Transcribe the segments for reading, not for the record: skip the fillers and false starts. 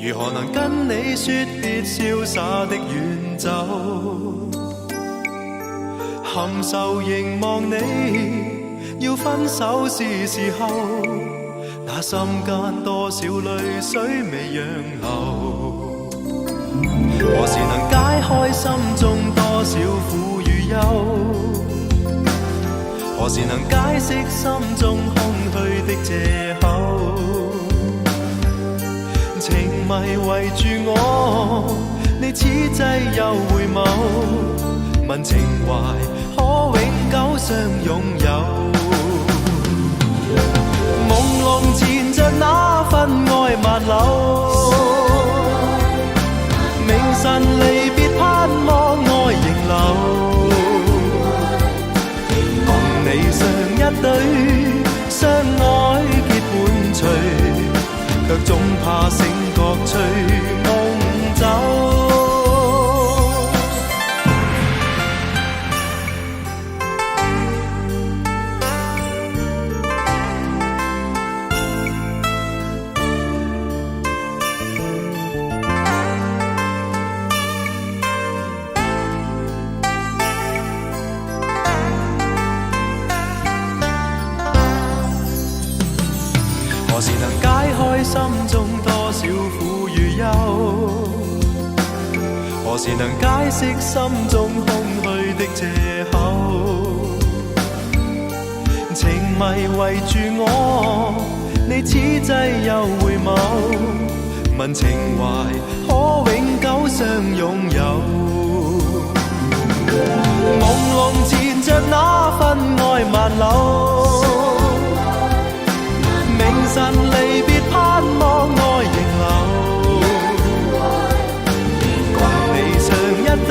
如何能跟你說別瀟灑的遠走？含愁凝望你，要分手是時候，那心間多少淚水未讓流？何時能解開心中多少苦與憂？何時能解釋心中空虛的藉口？情迷圍住我，你此際又回眸，問情懷可永久相擁有？朦朧纏着那份愛萬縷，明晨離別盼望愛仍留。共你上一對相愛結伴隨，卻總怕醒覺隨夢走。何時能解開心中多少苦與憂？何時能解釋心中空虛的藉口？情迷圍住我，你此際又回眸，問情懷可永久相擁有？朦朧纏着那份愛萬縷，明晨離別盼望愛仍留。共你上一對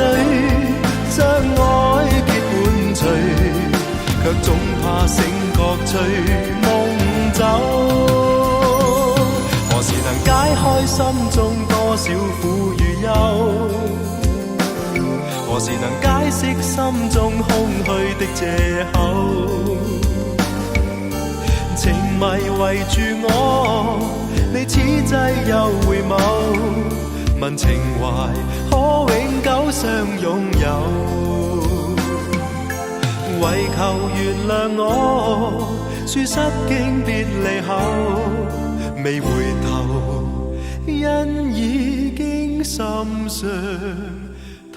相愛結伴隨，卻總怕醒覺隨夢走。何時能解開心中多少苦與憂？何時能解釋心中空虛的藉口？情迷圍住我，你此際又回眸，問情懷可永久相擁有？為求原諒我，說失經別離後，未回頭，因已經心傷透。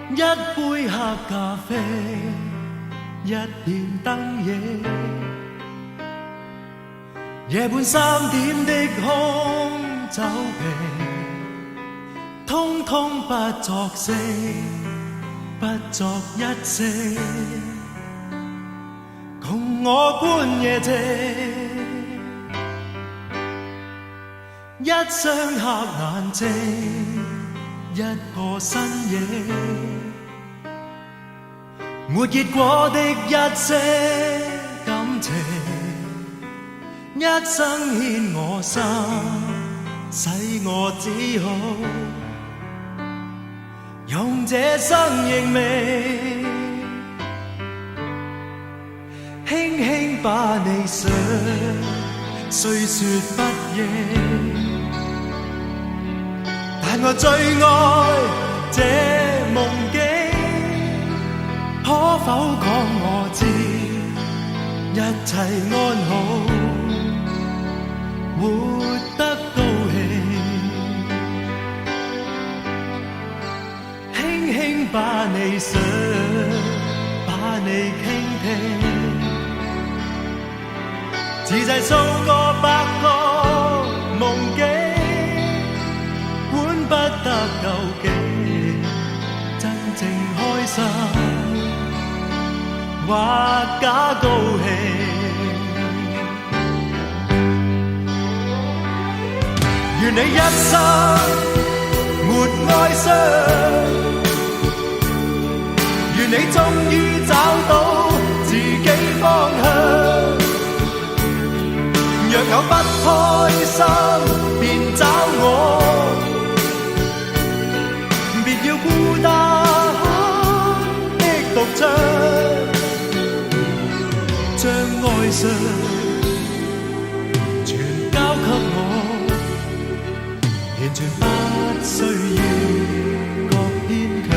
一杯黑咖啡，一片燈影，夜半3點的空酒瓶，通通不作聲，不作一聲，共我觀夜景，一雙黑眼睛，一個身影，沒結果的一些感情，一生牽我心，使我只好用這生認命，輕輕把你想，雖說不應，但我最愛這夢境。可否講我知，一切安好，活得高興，輕輕把你想，把你傾聽，自製數個百個夢境，管不得究竟真正開心或假高興，願你一生沒哀傷。願你終於找到自己方向。若有不開心，便找我，別要孤單的獨唱，將愛上全交給我，完全不需要各牽強。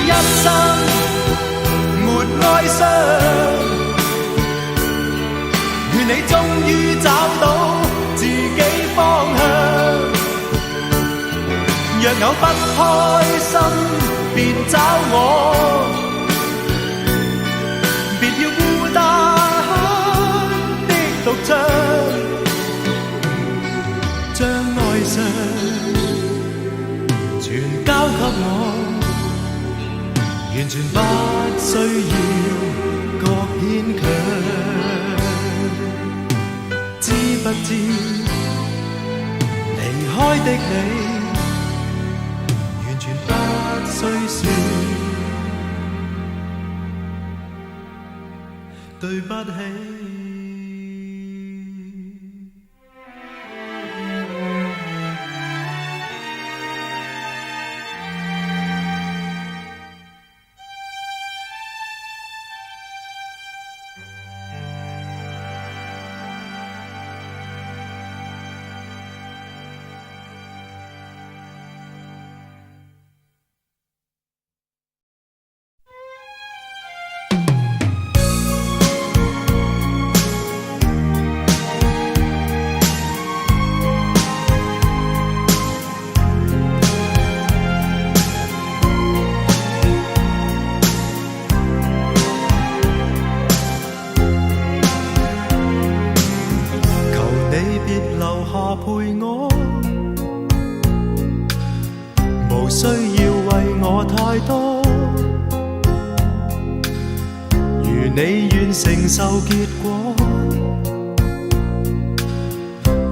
一生沒哀傷，願你終於找到自己方向。若有不開心，便找我，別要孤單的獨唱，將愛上全交給我，完全不需要各牽強。知不知離開的你，完全不需說對不起。陪我，無需要為我太多。如你願承受結果，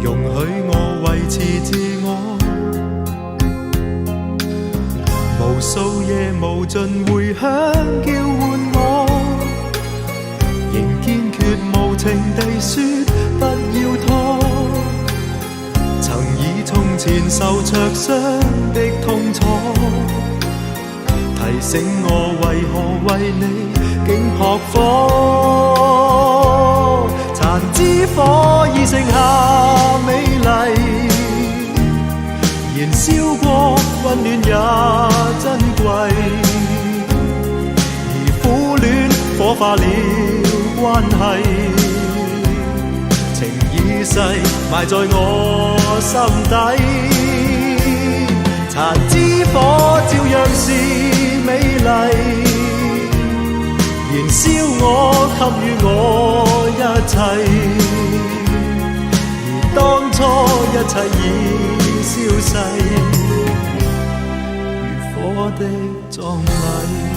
容許我維持自我。無數夜無盡迴響叫喚我，仍堅決無情地說不要拖。曾以從前受灼傷的痛楚，提醒我為何為你竟撲火。殘枝火已剩下美麗，燃燒過溫暖也珍貴，而苦戀火化了關係，情已逝埋在我心底，殘枝火照樣是美麗，燃燒我給予我一切，而當初一切已消逝，如火的葬禮。